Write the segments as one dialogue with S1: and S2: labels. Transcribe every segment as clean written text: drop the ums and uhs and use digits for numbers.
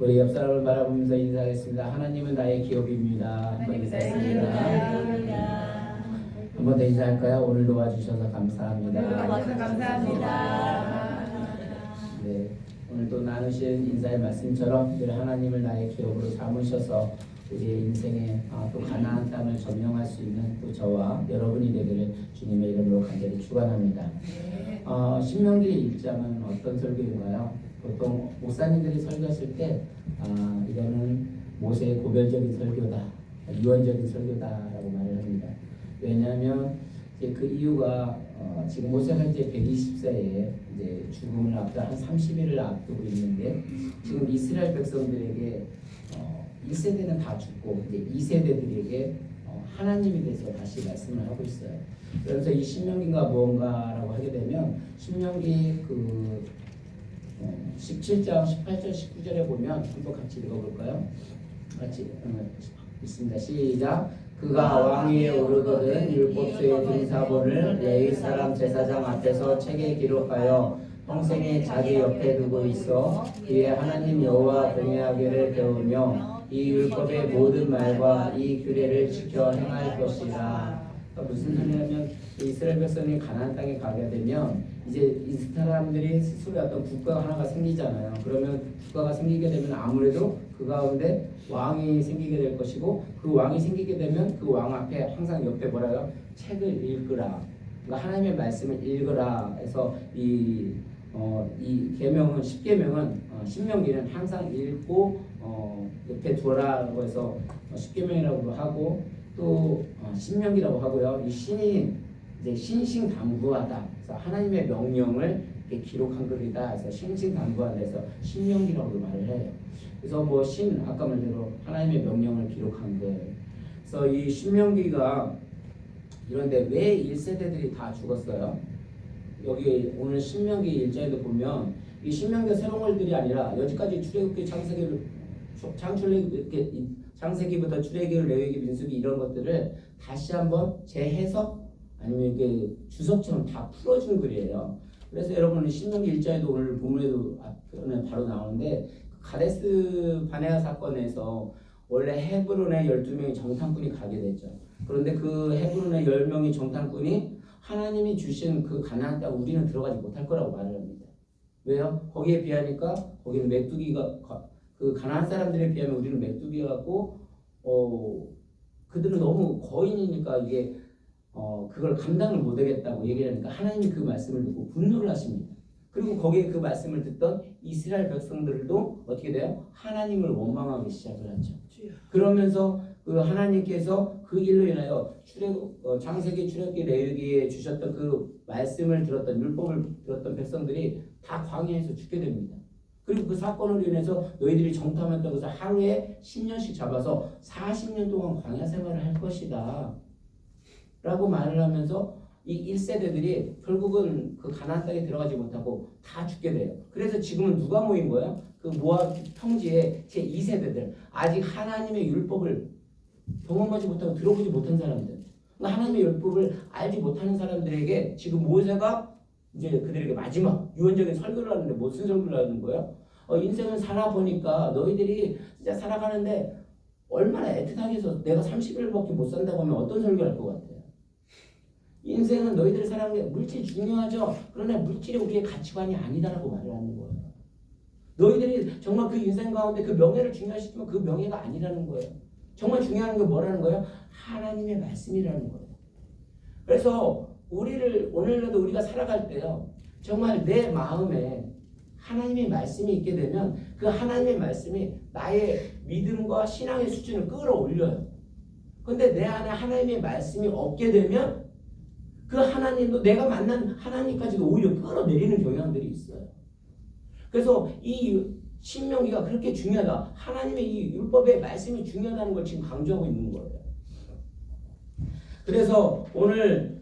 S1: 우리 옆 사람을 바라보면서 인사하겠습니다. 하나님은 나의 기업입니다. 한번 인사했습니다. 한 번 더 인사할까요? 오늘 도와주셔서 감사합니다.
S2: 감사합니다.
S1: 네, 오늘도 나누신 인사의 말씀처럼 늘 하나님을 나의 기업으로 삼으셔서 우리의 인생에 또 가나안 땅을 점령할 수 있는 또 저와 여러분이 되기를 주님의 이름으로 간절히 축원합니다. 신명기 1장은 어떤 설교인가요? 보통 목사님들이 설교하실 때 이거는 모세의 고별적인 설교다, 유언적인 설교다라고 말을 합니다. 왜냐하면 이제 그 이유가 지금 모세가 이제 120세에 이제 죽음을 앞두고 한 30일을 앞두고 있는데 지금 이스라엘 백성들에게 1세대는 다 죽고 이제 2세대들에게 하나님에 대해서 다시 말씀을 하고 있어요. 그래서 이 신명기가 뭔가라고 하게 되면 신명기 17장 18절 19절에 보면 한번 같이 읽어볼까요? 같이 있습니다. 시작. 그가 왕 위에 오르거든 율법서의 등사본을 레위 사람 제사장 앞에서 책에 기록하여 평생에 자기 옆에 두고 있어 그의 하나님 여호와 경외하기를 배우며 이 율법의 모든 말과 이 규례를 지켜 행할 것이라. 그러니까 무슨 소리냐면 이스라엘 백성이 가나안 땅에 가게 되면 이제 이 사람들이 스스로 어떤 국가가 하나가 생기잖아요. 그러면 국가가 생기게 되면 아무래도 그 가운데 왕이 생기게 될 것이고 그 왕이 생기게 되면 그 왕 앞에 항상 옆에 뭐라요? 책을 읽으라. 그러니까 하나님의 말씀을 읽으라 해서 이 계명은 10계명은 신명기는 항상 읽고 옆에 두라고 해서 10계명이라고도 하고 또 신명기라고 하고요. 이 신이 이제 신신당부하다. 그래서 하나님의 명령을 이렇게 기록한 글이다. 그래서 신신당부하다 해서 신명기라고도 말을 해요. 그래서 아까 말대로 하나님의 명령을 기록한 글. 그래서 이 신명기가 이런데 왜 1세대들이 다 죽었어요? 여기 오늘 신명기 1장에도 보면 이 신명기가 새로운 글들이 아니라 여지까지 출애굽기 창세기부터 출애굽기 레위기 민수기 이런 것들을 다시 한번 재해석 아니면 이렇게 주석처럼 다 풀어준 글이에요. 그래서 여러분 신명기 1장에도 오늘 본문에도 바로 나오는데 가데스 바네아 사건에서 원래 헤브론에 12명의 정탐꾼이 가게 됐죠. 그런데 그 헤브론의 10명의 정탐꾼이 하나님이 주신 그 가나안 땅 우리는 들어가지 못할 거라고 말을 합니다. 왜요? 거기에 비하니까 거기는 메뚜기가 그 가나안 사람들에 비하면 우리는 메뚜기 같고 그들은 너무 거인이니까 이게 그걸 감당을 못하겠다고 얘기하니까 하나님이 그 말씀을 듣고 분노를 하십니다. 그리고 거기에 그 말씀을 듣던 이스라엘 백성들도 어떻게 돼요? 하나님을 원망하기 시작을 하죠. 그러면서 그 하나님께서 그 일로 인하여 창세기, 출애굽기, 레위기에 주셨던 그 말씀을 들었던 율법을 들었던 백성들이 다 광야에서 죽게 됩니다. 그리고 그 사건으로 인해서 너희들이 정탐했던 것을 하루에 10년씩 잡아서 40년 동안 광야 생활을 할 것이다 라고 말을 하면서 이 1세대들이 결국은 그 가나안 땅에 들어가지 못하고 다 죽게 돼요. 그래서 지금은 누가 모인 거예요? 그 모압 평지에 제 2세대들 아직 하나님의 율법을 경험하지 못하고 들어보지 못한 사람들, 그러니까 하나님의 율법을 알지 못하는 사람들에게 지금 모세가 이제 그들에게 마지막 유언적인 설교를 하는데 무슨 설교를 하는 거예요? 인생을 살아보니까 너희들이 진짜 살아가는데 얼마나 애틋하게 해서 내가 30일밖에 못 산다고 하면 어떤 설교를 할 것 같아요? 인생은 너희들이 살아가는 게 물질이 중요하죠. 그러나 물질이 우리의 가치관이 아니다라고 말을 하는 거예요. 너희들이 정말 그 인생 가운데 그 명예를 중요하시지만 그 명예가 아니라는 거예요. 정말 중요한 게 뭐라는 거예요? 하나님의 말씀이라는 거예요. 그래서 오늘날도 우리가 살아갈 때요. 정말 내 마음에 하나님의 말씀이 있게 되면 그 하나님의 말씀이 나의 믿음과 신앙의 수준을 끌어올려요. 근데 내 안에 하나님의 말씀이 없게 되면 그 하나님도 내가 만난 하나님까지도 오히려 끌어내리는 경향들이 있어요. 그래서 이 신명기가 그렇게 중요하다. 하나님의 이 율법의 말씀이 중요하다는 걸 지금 강조하고 있는 거예요. 그래서 오늘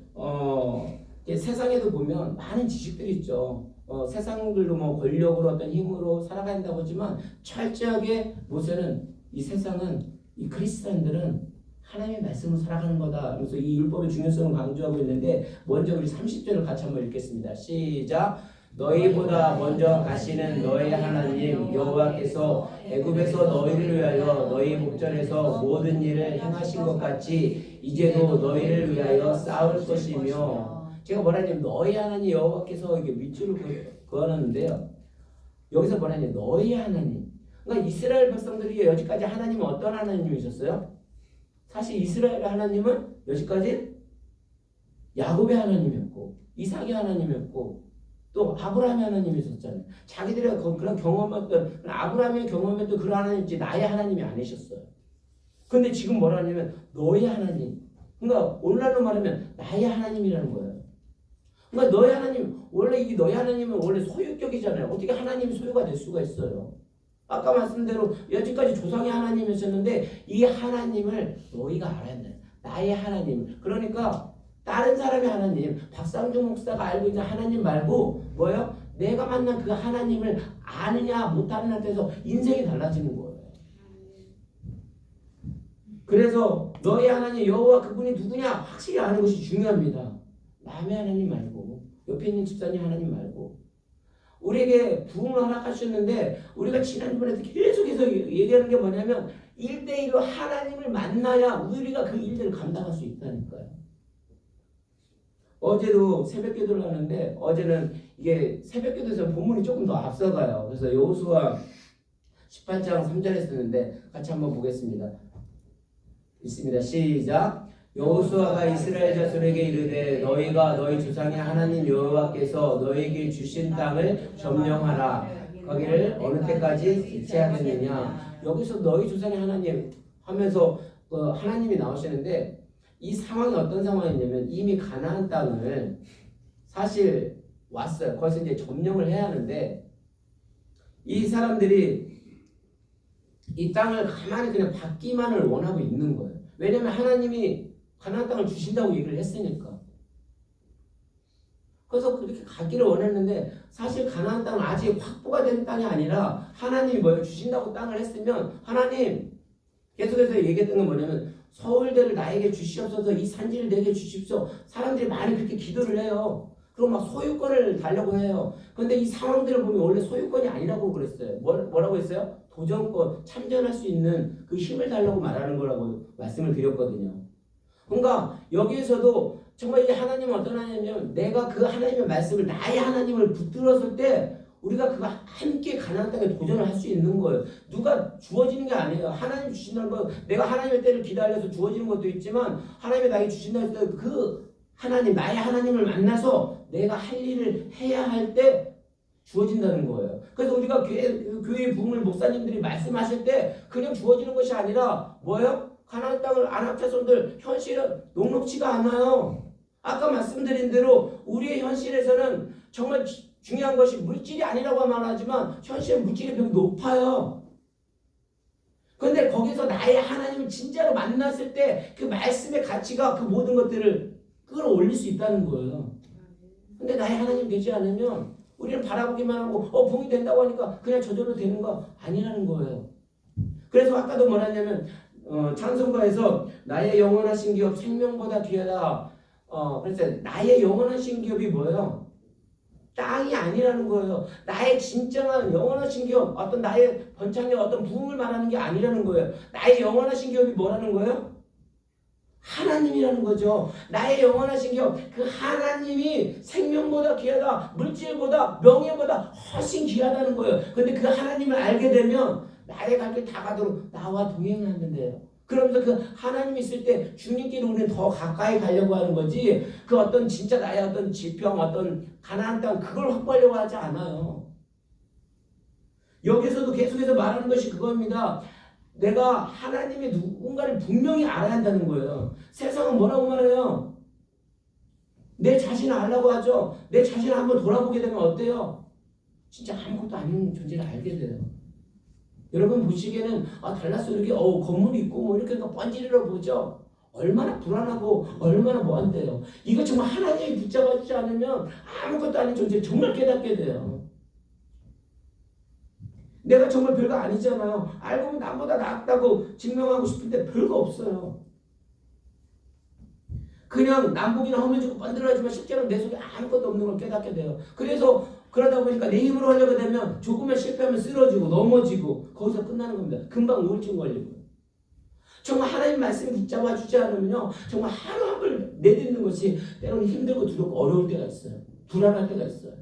S1: 세상에도 보면 많은 지식들이 있죠. 세상들도 권력으로 어떤 힘으로 살아간다고 하지만 철저하게 모세는 이 세상은 이 그리스도인들은 하나님의 말씀으로 살아가는 거다. 그래서 이 율법의 중요성을 강조하고 있는데 먼저 우리 30절을 같이 한번 읽겠습니다. 시작. 너희보다 먼저 가시는 너희 하나님 여호와께서 애굽에서 너희를 위하여 너희 목전에서 모든 일을 행하신 것 같이 이제도 너희를 위하여 싸울 것이며. 제가 뭐라냐면 너희 하나님 여호와께서 이게 밑줄을 그어놨는데요. 여기서 뭐라냐면 너희 하나님. 그러니까 이스라엘 백성들이 여지까지 하나님은 어떤 하나님이셨어요? 사실 이스라엘 하나님은 여지까지 야곱의 하나님이었고 이삭의 하나님이었고 또 아브라함의 하나님이 있었잖아요. 자기들의 그런 경험했던 아브라함의 경험했던 그런 하나님이지 나의 하나님이 아니셨어요. 근데 지금 뭐라냐면 너의 하나님. 그러니까 오늘날로 말하면 나의 하나님이라는 거예요. 그러니까 너의 하나님 원래 이 너의 하나님은 원래 소유격이잖아요. 어떻게 하나님이 소유가 될 수가 있어요? 아까 말씀대로 여지까지 조상의 하나님이셨는데 이 하나님을 너희가 알아야 돼. 나의 하나님. 그러니까 다른 사람의 하나님, 박상중 목사가 알고 있는 하나님 말고 뭐예요? 내가 만난 그 하나님을 아느냐 못하느냐에 따라서 인생이 달라지는 거예요. 그래서 너희 하나님 여호와 그분이 누구냐 확실히 아는 것이 중요합니다. 남의 하나님 말고 옆에 있는 집사님 하나님 말고 우리에게 부흥을 허락하셨는데 우리가 지난번에도 계속해서 얘기하는 게 뭐냐면 1대1로 하나님을 만나야 우리가 그 일들을 감당할 수 있다니까요. 어제도 새벽기도를 하는데 어제는 이게 새벽기도에서 본문이 조금 더 앞서가요. 그래서 여호수아 18장 3절에 쓰는데 같이 한번 보겠습니다. 있습니다. 시작. 여호수아가 이스라엘 자손에게 이르되 너희가 너희 조상의 하나님 여호와께서 너희에게 주신 땅을 점령하라. 거기를 어느 때까지 지체하겠느냐. 여기서 너희 조상의 하나님 하면서 하나님이 나오시는데 이 상황이 어떤 상황이냐면 이미 가나안 땅을 사실 왔어요. 거기서 이제 점령을 해야 하는데 이 사람들이 이 땅을 가만히 그냥 받기만을 원하고 있는 거예요. 왜냐하면 하나님이 가나안 땅을 주신다고 얘기를 했으니까. 그래서 그렇게 가기를 원했는데 사실 가나안 땅은 아직 확보가 된 땅이 아니라 하나님이 뭐예요? 주신다고 땅을 했으면 하나님 계속해서 얘기했던 건 뭐냐면 서울대를 나에게 주시옵소서 이 산지를 내게 주십시오. 사람들이 많이 그렇게 기도를 해요. 그리고 막 소유권을 달라고 해요. 그런데 이 상황들을 보면 원래 소유권이 아니라고 그랬어요. 뭐라고 했어요? 도전권, 참전할 수 있는 그 힘을 달라고 말하는 거라고 말씀을 드렸거든요. 그러니까 여기에서도 정말 이 하나님은 어떤 하나님이냐면 내가 그 하나님의 말씀을 나의 하나님을 붙들었을 때 우리가 그거 함께 가나안 땅에 도전을 할 수 있는 거예요. 누가 주어지는 게 아니에요. 하나님 주신다는 건 내가 하나님의 때를 기다려서 주어지는 것도 있지만 하나님이 나에게 주신다는 때 그 하나님 나의 하나님을 만나서 내가 할 일을 해야 할 때 주어진다는 거예요. 그래서 우리가 교회 부흥을 목사님들이 말씀하실 때 그냥 주어지는 것이 아니라 뭐예요? 가나안 땅을 아낙 자손들 현실은 녹록지가 않아요. 아까 말씀드린 대로 우리의 현실에서는 정말 중요한 것이 물질이 아니라고 말하지만 현실은 물질이 별로 높아요. 그런데 거기서 나의 하나님을 진짜로 만났을 때 그 말씀의 가치가 그 모든 것들을 끌어올릴 수 있다는 거예요. 근데 나의 하나님 되지 않으면 우리는 바라보기만 하고 붕이 된다고 하니까 그냥 저절로 되는 거 아니라는 거예요. 그래서 아까도 뭐라냐면 찬송가에서 나의 영원하신 기업 생명보다 귀하다. 그래서 나의 영원하신 기업이 뭐예요? 땅이 아니라는 거예요. 나의 진정한 영원하신 기업, 어떤 나의 번창의 어떤 부흥을 말하는 게 아니라는 거예요. 나의 영원하신 기업이 뭐라는 거예요? 하나님이라는 거죠. 나의 영원하신 기업, 그 하나님이 생명보다 귀하다, 물질보다, 명예보다 훨씬 귀하다는 거예요. 근데 그 하나님을 알게 되면 나의 갈 길 다 가도록 나와 동행하는데요. 그러면서 그 하나님이 있을 때 주님께로 우리는 더 가까이 가려고 하는 거지 그 어떤 진짜 나의 어떤 지평, 어떤 가나안 땅 그걸 확보하려고 하지 않아요. 여기서도 계속해서 말하는 것이 그겁니다. 내가 하나님의 누군가를 분명히 알아야 한다는 거예요. 세상은 뭐라고 말해요? 내 자신을 알라고 하죠. 내 자신을 한번 돌아보게 되면 어때요? 진짜 아무것도 아닌 존재를 알게 돼요. 여러분 보시기에는 달라스 이렇게 건물이 있고 뭐 이렇게 번지르르 보죠. 얼마나 불안하고 얼마나 뭐한데요. 이거 정말 하나님이 붙잡아주지 않으면 아무것도 아닌 존재 정말 깨닫게 돼요. 내가 정말 별거 아니잖아요. 알고 보면 남보다 낫다고 증명하고 싶은데 별거 없어요. 그냥 남보기나 허물지고 번들어지만 실제로 내 속에 아무것도 없는 걸 깨닫게 돼요. 그래서 그러다 보니까 내 힘으로 하려고 되면 조금만 실패하면 쓰러지고 넘어지고 거기서 끝나는 겁니다. 금방 우울증 걸리고. 정말 하나님 말씀을 붙잡아 주지 않으면요, 정말 하루 한 번 내딛는 것이 때로는 힘들고 두렵고 어려울 때가 있어요. 불안할 때가 있어요.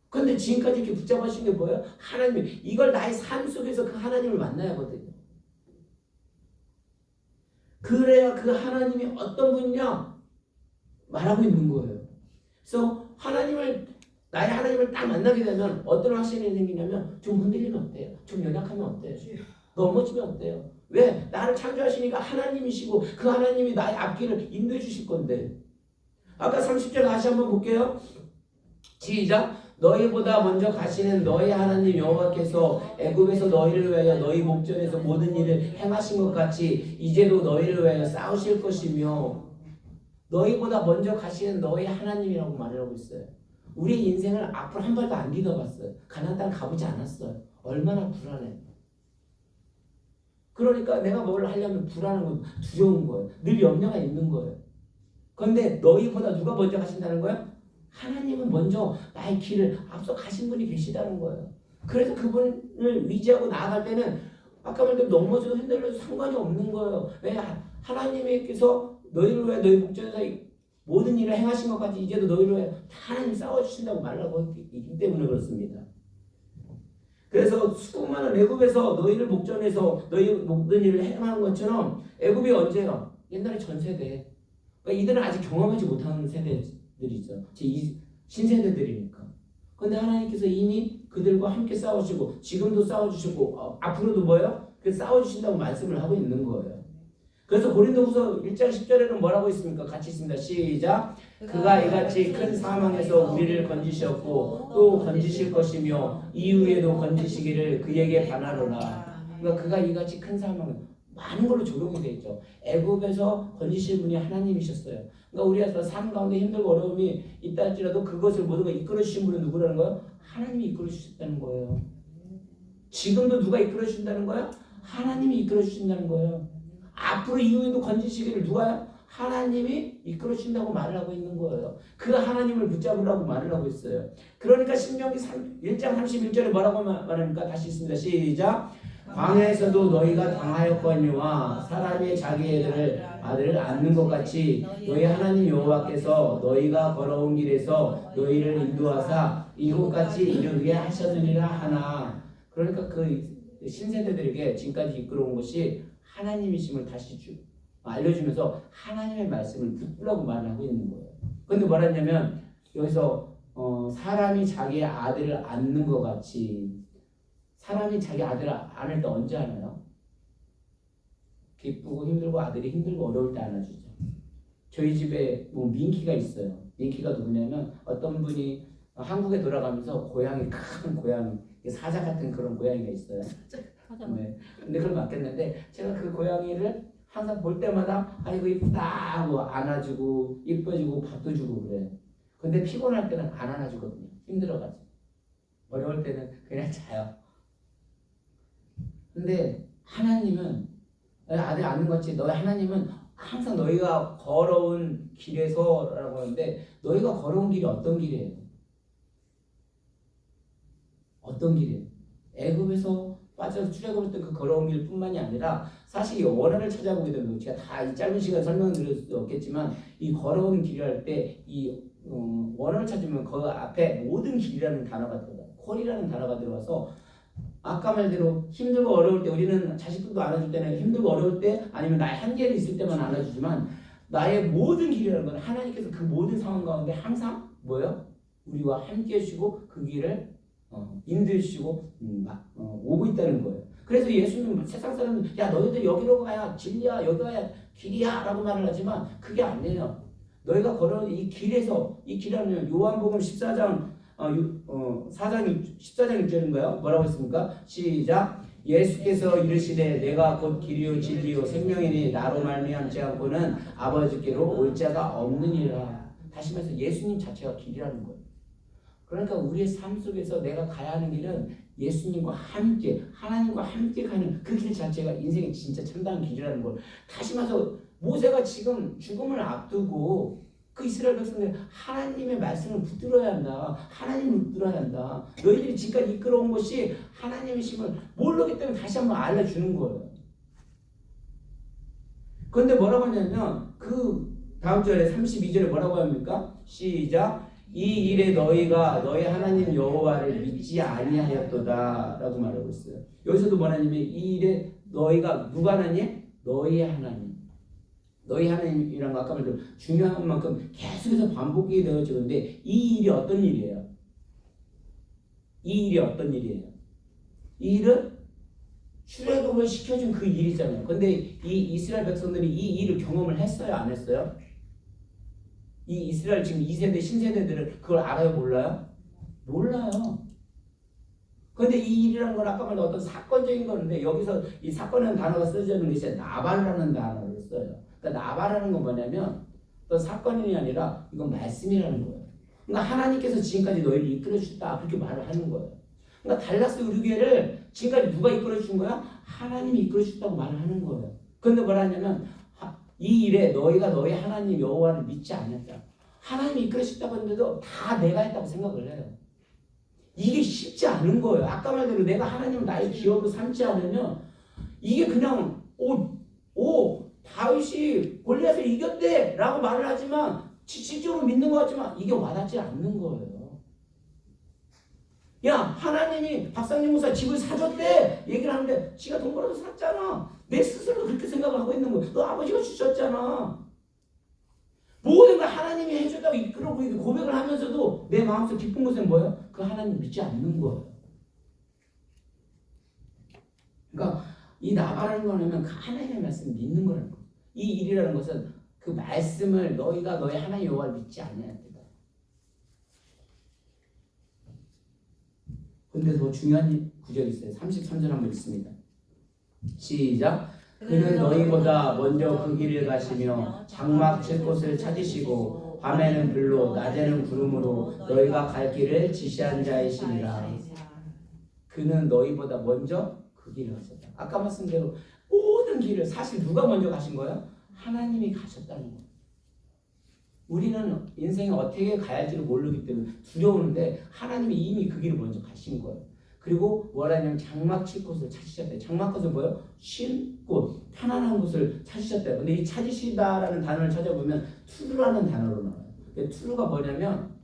S1: 그런데 지금까지 이렇게 붙잡아 주신 게 뭐예요? 하나님이 이걸 나의 삶 속에서 그 하나님을 만나야 하거든요. 그래야 그 하나님이 어떤 분이냐 말하고 있는 거예요. 그래서 나의 하나님을 딱 만나게 되면 어떤 확신이 생기냐면 좀 흔들리면 어때요? 좀 연약하면 어때요? 넘어지면 어때요? 왜? 나를 창조하시니까 하나님이시고 그 하나님이 나의 앞길을 인도해 주실 건데. 아까 30절 다시 한번 볼게요. 시작. 너희보다 먼저 가시는 너희 하나님 여호와께서 애굽에서 너희를 위하여 너희 목전에서 모든 일을 행하신 것 같이 이제도 너희를 위하여 싸우실 것이며, 너희보다 먼저 가시는 너희 하나님이라고 말하고 있어요. 우리 인생을 앞으로 한 발도 안 디뎌봤어요. 가나안 땅 가보지 않았어요. 얼마나 불안해. 그러니까 내가 뭘 하려면 불안한 거, 두려운 거예요. 늘 염려가 있는 거예요. 그런데 너희보다 누가 먼저 가신다는 거예요? 하나님은 먼저 나의 길을 앞서 가신 분이 계시다는 거예요. 그래서 그분을 위지하고 나아갈 때는 아까 말대로 넘어져도 흔들려도 상관이 없는 거예요. 왜? 하나님께서 너희를 위해 너희 목전에서 모든 일을 행하신 것 같이 이제도 너희를 위해 하나님 싸워주신다고 말하고 있기 때문에 그렇습니다. 그래서 수많은 애굽에서 너희를 목전에서 너희 모든 일을 행하는 것처럼, 애굽이 언제요? 옛날에 전 세대. 그러니까 이들은 아직 경험하지 못하는 세대들이죠. 신세대들이니까. 그런데 하나님께서 이미 그들과 함께 싸우시고 지금도 싸워주시고 앞으로도 뭐예요? 그 싸워주신다고 말씀을 하고 있는 거예요. 그래서 고린도후서 1장 10절에는 뭐라고 있습니까? 같이 있습니다. 시작. 그가 이같이 큰 사망에서 우리를 건지셨고 또 건지실 것이며 이후에도 건지시기를 그에게 바라노라. 그러니까 그가 이같이 큰 사망, 많은 걸로 적용이 되어 있죠. 애굽에서 건지실 분이 하나님이셨어요. 그러니까 우리가 삶 가운데 힘들고 어려움이 있다 할지라도 그것을 모든 걸 이끌어 주신 분은 누구라는 거예요? 하나님이 이끌어 주셨다는 거예요. 지금도 누가 이끌어 주신다는 거예요? 하나님이 이끌어 주신다는 거예요. 앞으로 이후에도 건지시기를 누가요? 하나님이 이끌어 주신다고 말을 하고 있는 거예요. 그 하나님을 붙잡으라고 말을 하고 있어요. 그러니까 신명기 1장 31절에 뭐라고 말합니까? 다시 있습니다. 시작. 광야에서도 너희가 당하였거니와 사람이 자기 아들을 안는 것 같이 너희 하나님 여호와께서 너희가 걸어온 길에서 너희를 인도하사 이곳까지 이르게 하셨느니라 하나. 그러니까 그 신세대들에게 지금까지 이끌어온 것이 하나님이심을 다시 알려주면서 하나님의 말씀을 붙들라고 말을 하고 있는 거예요. 그런데 뭐라 했냐면 여기서 사람이 자기의 아들을 안는 것 같이, 사람이 자기 아들을 안을 때 언제 안아요? 기쁘고 힘들고 아들이 힘들고 어려울 때 안아주죠. 저희 집에 민키가 있어요. 민키가 누구냐면 어떤 분이 한국에 돌아가면서 고양이, 큰 고양이, 사자 같은 그런 고양이가 있어요. 네. 근데 그걸 맡겼는데 제가 그 고양이를 항상 볼 때마다 아이고 이쁘다 하고 안아주고 이뻐주고 밥도 주고 그래요. 근데 피곤할 때는 안 안아주거든요. 힘들어가지고. 어려울 때는 그냥 자요. 근데 하나님은 아들 안는 것이, 너희 하나님은 항상 너희가 걸어온 길에서라고 하는데, 너희가 걸어온 길이 어떤 길이에요? 어떤 길이에요? 애굽에서 빠져서 출애굽할 때 그 걸어온 길뿐만이 아니라 사실 이 원어를 찾아보게 되면 제가 다 이 짧은 시간에 설명을 드릴 수 없겠지만 이 걸어오는 길이랄 때 이 원어를 찾으면 그 앞에 모든 길이라는 단어가 들어가요. 콜이라는 단어가 들어가서 아까 말대로 힘들고 어려울 때 우리는 자식들도 안아줄 때는 힘들고 어려울 때 아니면 나의 한계를 있을 때만 안아주지만 나의 모든 길이라는 건 하나님께서 그 모든 상황 가운데 항상 뭐예요? 우리와 함께 해주시고 그 길을 인도해 주시고 오고 있다는 거예요. 그래서 예수님 세상 사람은 야 너희들 여기로 가야 진리야, 여기 가야 길이야 라고 말을 하지만 그게 아니에요. 너희가 걸어온 이 길에서, 이 길이라면 요한복음 14장 14장 6절인가요? 뭐라고 했습니까? 시작. 예수께서 이르시되 내가 곧 길이요 진리요 생명이니 나로 말미암지 않고는 아버지께로 올 자가 없느니라. 다시 말해서 예수님 자체가 길이라는 거예요. 그러니까 우리의 삶 속에서 내가 가야 하는 길은 예수님과 함께, 하나님과 함께 가는 그 길 자체가 인생의 진짜 참다운 길이라는 걸 다시 말해서 모세가 지금 죽음을 앞두고 그 이스라엘 백성들 하나님의 말씀을 붙들어야 한다. 하나님을 붙들어야 한다. 너희들이 지금까지 이끌어온 것이 하나님의 힘을 모르기 때문에 다시 한번 알려주는 거예요. 그런데 뭐라고 하냐면 그 다음 절에 32절에 뭐라고 합니까? 시작. 이 일에 너희가 너희 하나님 여호와를 믿지 아니하였도다 라고 말하고 있어요. 여기서도 뭐냐면 이 일에 너희가 누가 하나님? 너희 하나님. 너희 하나님이란 거 아까 말대로 중요한 만큼 계속해서 반복이 되어지는데 이 일이 어떤 일이에요? 이 일이 어떤 일이에요? 이 일은 출애굽을 시켜준 그 일이잖아요. 근데 이 이스라엘 백성들이 이 일을 경험을 했어요? 안 했어요? 이 이스라엘 지금 2세대 신세대들은 그걸 알아요? 몰라요? 몰라요. 그런데 이 일이라는 건 아까 말한 어떤 사건적인 건데 여기서 이 사건이라는 단어가 써져 있는 것이 나발이라는 단어를 써요. 그러니까 나발이라는 건 뭐냐면 어떤 사건이 아니라 이건 말씀이라는 거예요. 그러니까 하나님께서 지금까지 너희를 이끌어주셨다 그렇게 말을 하는 거예요. 그러니까 달라스 의료교회를 지금까지 누가 이끌어준 거야? 하나님이 이끌어주셨다고 말을 하는 거예요. 그런데 뭐라 하냐면 이 일에 너희가 너희 하나님 여호와를 믿지 않았다. 하나님이 이끌어주셨다고 했는데도 다 내가 했다고 생각을 해요. 이게 쉽지 않은 거예요. 아까 말대로 내가 하나님을 나의 기업으로 삼지 않으면 이게 그냥 다윗이 골리앗을 이겼대 라고 말을 하지만 실질적으로 믿는 것 같지만 이게 와닿지 않는 거예요. 야 하나님이 박상림 목사 집을 사줬대 얘기를 하는데 지가 돈 벌어서 샀잖아. 내 스스로 그렇게 생각을 하고 있는 거야. 너 아버지가 주셨잖아. 모든 걸 하나님이 해줬다고 이끌어 보이고 고백을 하면서도 내 마음속 깊은 곳에 뭐예요? 그 하나님 믿지 않는 거예요. 그러니까 이 나발하는 거는 그 하나님의 말씀을 믿는 거라는 거예요. 이 일이라는 것은 그 말씀을 너희가 너희 하나님 여호와를 믿지 않아야 된다. 근데 더 중요한 구절이 있어요. 33절 한번 읽습니다. 시작. 그는 너희보다 먼저 그 길을 가시며 장막 칠 곳을 찾으시고 밤에는 불로 낮에는 구름으로 너희가 갈 길을 지시한 자이시니라. 그는 너희보다 먼저 그 길을 가셨다. 아까 말씀대로 모든 길을 사실 누가 먼저 가신 거예요? 하나님이 가셨다는 거예요. 우리는 인생에 어떻게 가야 할지를 모르기 때문에 두려우는데 하나님이 이미 그 길을 먼저 가신 거예요. 그리고 뭐라냐면 장막 칠 곳을 찾으셨대요. 장막 곳은 뭐예요? 쉴 곳, 편안한 곳을 찾으셨대요. 근데 이 찾으시다라는 단어를 찾아보면 투루라는 단어로 나와요. 투루가 뭐냐면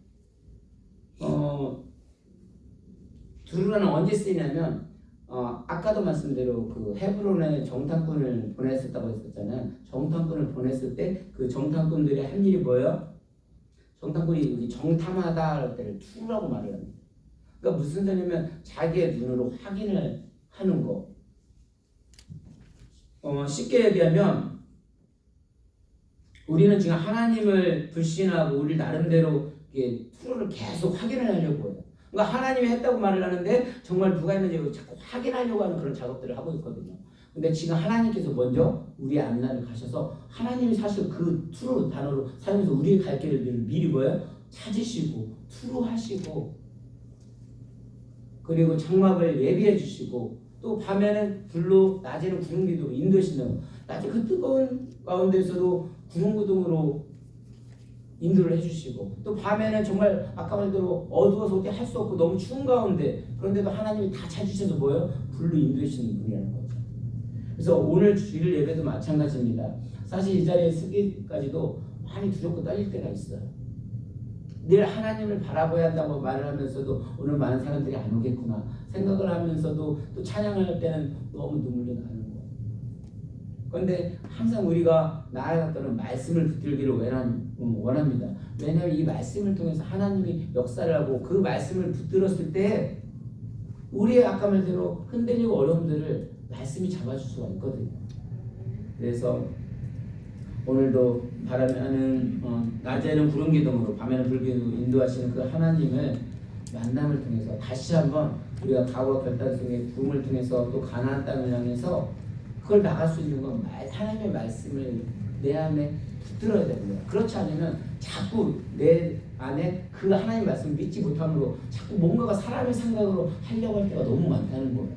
S1: 투루라는 언제 쓰이냐면 아까도 말씀대로 그 헤브론에 정탐꾼을 보냈었다고 했었잖아요. 정탐꾼을 보냈을 때 그 정탐꾼들이 한 일이 뭐예요? 정탐꾼이 정탐하다 할 때를 투루라고 말을 합니다. 그러니까 무슨 소리냐면 자기의 눈으로 확인을 하는 거. 쉽게 얘기하면 우리는 지금 하나님을 불신하고 우리 나름대로 투루를 계속 확인을 하려고 해요. 그러니까 하나님이 했다고 말을 하는데 정말 누가 했는지 자꾸 확인하려고 하는 그런 작업들을 하고 있거든요. 근데 지금 하나님께서 먼저 우리의 앞날을 가셔서 하나님이 사실 그 투루 단어로 사용해서 우리의 갈 길을 미리 뭐예요? 찾으시고 투루하시고 그리고 장막을 예비해 주시고 또 밤에는 불로 낮에는 구름기둥으로 인도하신다는 거. 낮에 그 뜨거운 가운데서도 구름기둥으로 인도를 해주시고 또 밤에는 정말 아까 말대로 어두워서 어떻게 할 수 없고 너무 추운 가운데 그런데도 하나님이 다 찾으셔서 뭐예요? 불로 인도하시는 분이라는 거죠. 그래서 오늘 주일 예배도 마찬가지입니다. 사실 이 자리에 쓰기까지도 많이 두렵고 떨릴 때가 있어요. 늘 하나님을 바라봐야 한다고 말을 하면서도 오늘 많은 사람들이 안 오겠구나 생각을 하면서도 또 찬양할 때는 너무 눈물이 나는 거예요. 그런데 항상 우리가 나아갔다는 말씀을 붙들기를 원합니다. 왜냐하면 이 말씀을 통해서 하나님이 역사를 하고 그 말씀을 붙들었을 때 우리의 아까 말대로 흔들리고 어려움들을 말씀이 잡아줄 수가 있거든요. 그래서 오늘도 바라면은 낮에는 구름 기둥으로 밤에는 불기둥으로 인도하시는 그 하나님을 만남을 통해서 다시 한번 우리가 각오와 결단 속에 부흥을 통해서 또 가나안 땅을 향해서 그걸 나갈 수 있는 건 하나님의 말씀을 내 안에 붙들어야 됩니다. 그렇지 않으면 자꾸 내 안에 그 하나님의 말씀을 믿지 못함으로 자꾸 뭔가가 사람의 생각으로 하려고 할 때가 너무 많다는 거예요.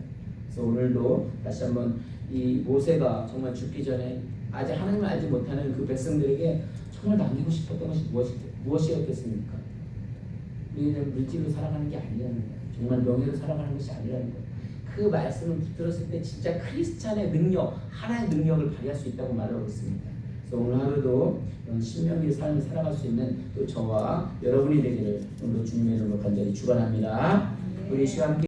S1: 그래서 오늘도 다시 한번 이 모세가 정말 죽기 전에 아직 하나님을 알지 못하는 그 백성들에게 정말 남기고 싶었던 것이 무엇이었겠습니까? 우리는 물질로 살아가는 게 아니라는 거예요. 정말 명예로 살아가는 것이 아니라는 거예요. 그 말씀을 붙들었을 때 진짜 크리스찬의 능력, 하나의 능력을 발휘할 수 있다고 말하고 있습니다. 그래서 오늘 하루도 이런 신명기의 삶을 살아갈 수 있는 또 저와 여러분이 되기를 오늘도 주님의 이름으로 간절히 축원합니다. 우리 시간